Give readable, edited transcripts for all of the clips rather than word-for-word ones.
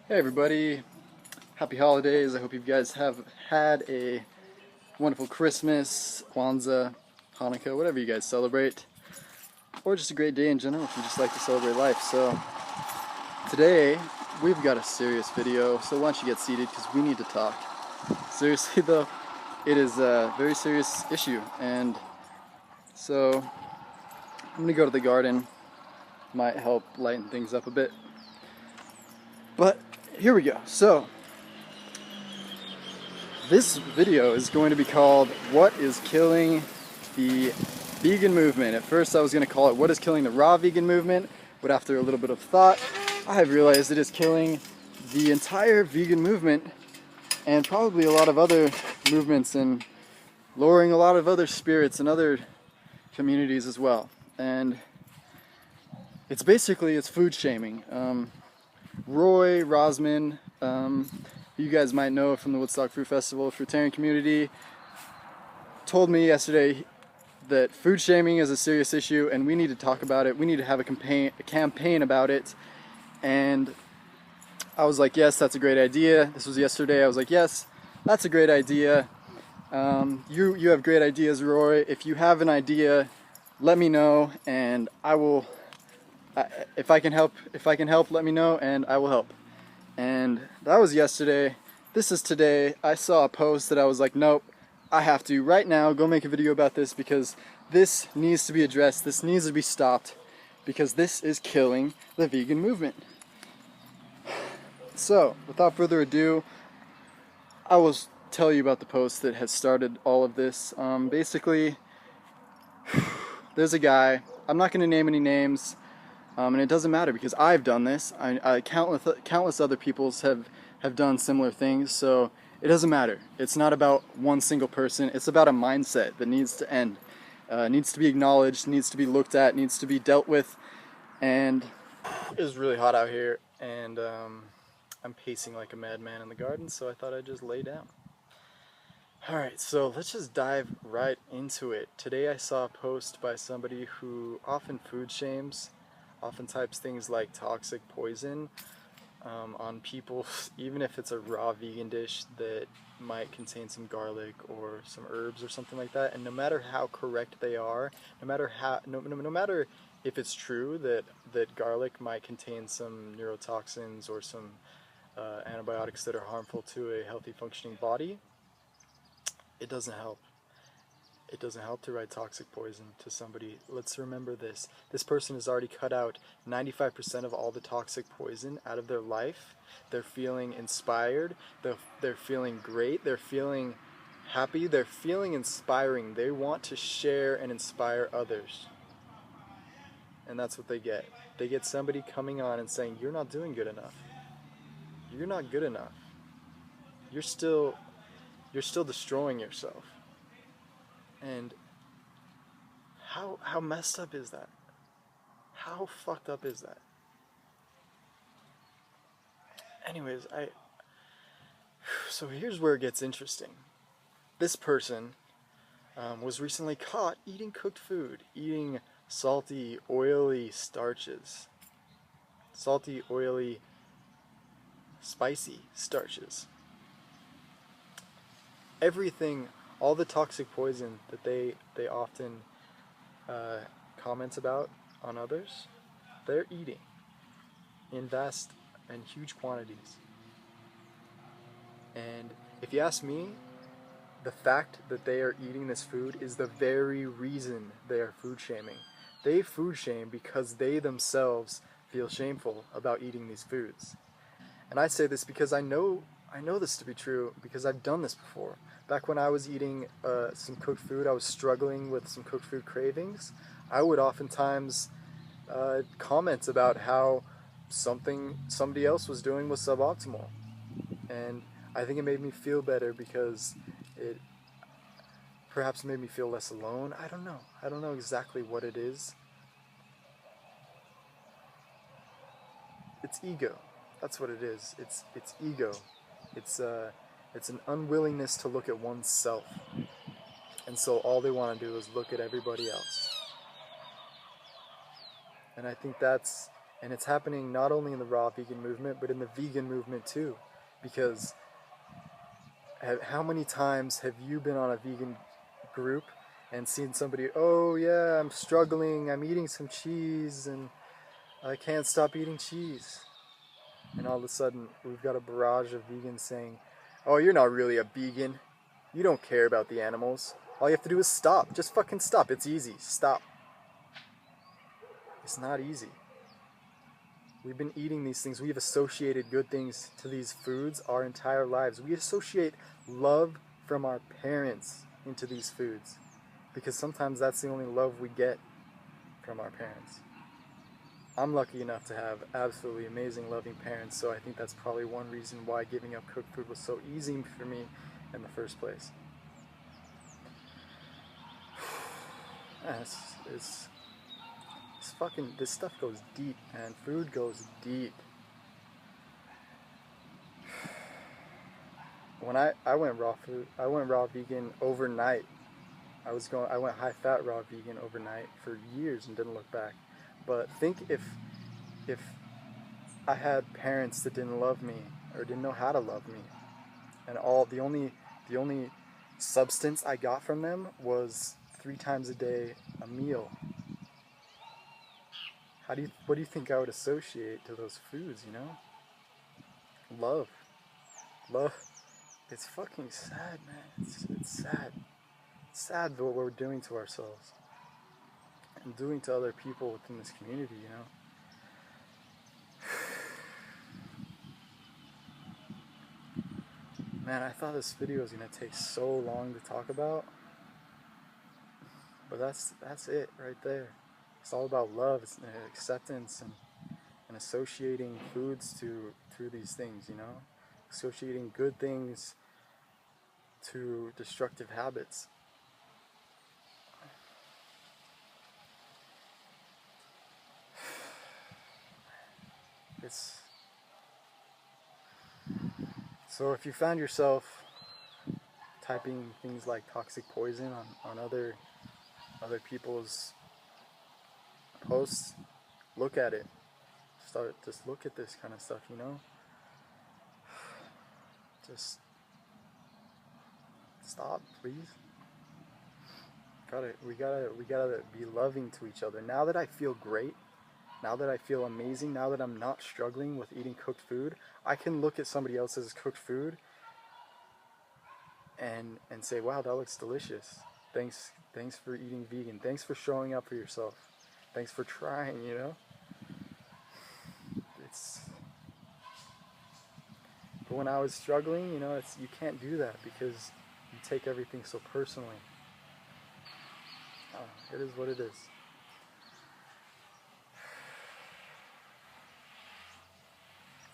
Hey everybody, happy holidays. I hope you guys have had a wonderful Christmas, Kwanzaa, Hanukkah, whatever you guys celebrate, or just a great day in general if you just like to celebrate life. So today we've got a serious video, so why don't you get seated because we need to talk. Seriously though, it is a very serious issue, and so I'm gonna go to the garden, might help lighten things up a bit. But here we go. So this video is going to be called What is Killing the Vegan Movement? At first I was going to call it What is Killing the Raw Vegan Movement, but after a little bit of thought, I have realized it is killing the entire vegan movement and probably a lot of other movements and lowering a lot of other spirits and other communities as well. And it's food shaming. Roy Rosman, you guys might know from the Woodstock Fruit Festival, fruitarian community, told me yesterday that food shaming is a serious issue and we need to talk about it. We need to have a campaign about it. And I was like, yes, that's a great idea. This was yesterday. I was like, yes, that's a great idea. You have great ideas, Roy. If you have an idea, let me know, and I will. If I can help, let me know, and I will help. And that was yesterday. This is today. I saw a post that I was like, nope, I have to right now go make a video about this because this needs to be addressed. This needs to be stopped because this is killing the vegan movement. So, without further ado, I will tell you about the post that has started all of this. Basically, there's a guy. I'm not going to name any names. And it doesn't matter because I've done this. Countless other people have done similar things, so it doesn't matter. It's not about one single person. It's about a mindset that needs to end. Needs to be acknowledged, needs to be looked at, needs to be dealt with. And it is really hot out here, and I'm pacing like a madman in the garden, so I thought I'd just lay down. Alright, so let's just dive right into it. Today I saw a post by somebody who often food shames, often types things like toxic poison on people, even if it's a raw vegan dish that might contain some garlic or some herbs or something like that. And no matter how correct they are, no matter if it's true that garlic might contain some neurotoxins or some antibiotics that are harmful to a healthy functioning body, it doesn't help. It doesn't help to write toxic poison to somebody. Let's remember this. This person has already cut out 95% of all the toxic poison out of their life. They're feeling inspired. They're feeling great. They're feeling happy. They're feeling inspiring. They want to share and inspire others. And that's what they get. They get somebody coming on and saying, you're not doing good enough. You're not good enough. You're still destroying yourself. And how messed up is that? How fucked up is that? Anyways, so here's where it gets interesting. This person was recently caught eating cooked food, eating salty, oily starches. Salty, oily, spicy starches. Everything, all the toxic poison that they often comment about on others, they're eating in vast and huge quantities. And if you ask me, the fact that they are eating this food is the very reason they are food shaming. They food shame because they themselves feel shameful about eating these foods. And I say this because I know this to be true because I've done this before. Back when I was eating some cooked food, I was struggling with some cooked food cravings. I would oftentimes comment about how something somebody else was doing was suboptimal. And I think it made me feel better because it perhaps made me feel less alone. I don't know. I don't know exactly what it is. It's ego. That's what it is. It's ego. It's an unwillingness to look at oneself. And so all they want to do is look at everybody else. And I think that's And it's happening not only in the raw vegan movement, but in the vegan movement too. Because how many times have you been on a vegan group and seen somebody, oh yeah, I'm struggling, I'm eating some cheese and I can't stop eating cheese. And all of a sudden, we've got a barrage of vegans saying, oh, you're not really a vegan. You don't care about the animals. All you have to do is stop. Just fucking stop. It's easy. Stop. It's not easy. We've been eating these things. We've associated good things to these foods our entire lives. We associate love from our parents into these foods because sometimes that's the only love we get from our parents. I'm lucky enough to have absolutely amazing, loving parents, so I think that's probably one reason why giving up cooked food was so easy for me in the first place. It's fucking, this stuff goes deep, man. Food goes deep. When I went raw vegan overnight. I went high fat raw vegan overnight for years and didn't look back. But think if I had parents that didn't love me or didn't know how to love me, and the only substance I got from them was 3 times a day a meal. What do you think I would associate to those foods, you know? Love. It's fucking sad, man. It's sad. It's sad what we're doing to ourselves and doing to other people within this community, you know? Man, I thought this video was gonna take so long to talk about, but that's it right there. It's all about love, it's acceptance, and associating foods through these things, you know, associating good things to destructive habits. So if you found yourself typing things like toxic poison on other people's posts, look at it. Just look at this kind of stuff, you know? Just stop, please. We gotta be loving to each other. Now that I feel great, now that I feel amazing, now that I'm not struggling with eating cooked food, I can look at somebody else's cooked food and say, wow, that looks delicious. Thanks for eating vegan. Thanks for showing up for yourself. Thanks for trying, you know? But when I was struggling, you know, you can't do that because you take everything so personally. It is what it is.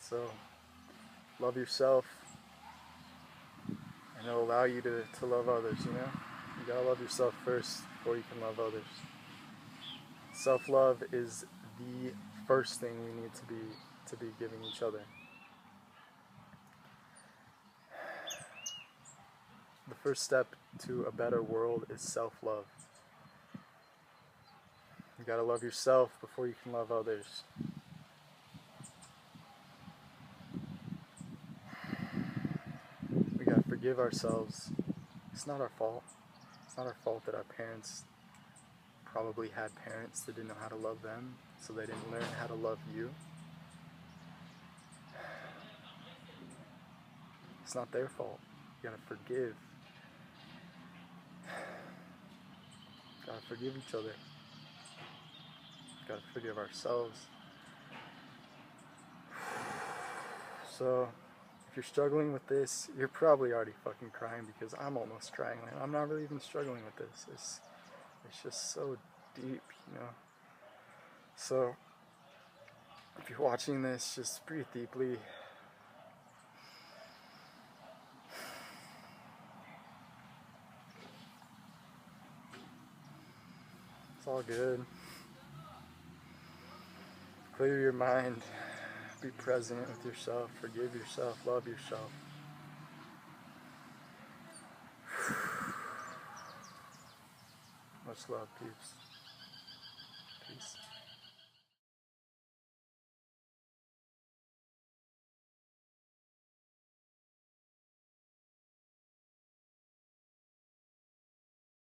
So, love yourself, and it'll allow you to love others, you know? You gotta love yourself first before you can love others. Self-love is the first thing we need to be giving each other. The first step to a better world is self-love. You gotta love yourself before you can love others. We gotta forgive ourselves. It's not our fault. It's not our fault that our parents probably had parents that didn't know how to love them, so they didn't learn how to love you. It's not their fault. You gotta forgive. Gotta forgive each other. Gotta forgive ourselves. So, if you're struggling with this, you're probably already fucking crying because I'm almost crying. I'm not really even struggling with this. It's just so deep, you know? So, if you're watching this, just breathe deeply. It's all good. Clear your mind. Be present with yourself. Forgive yourself. Love yourself. Much love, peeps.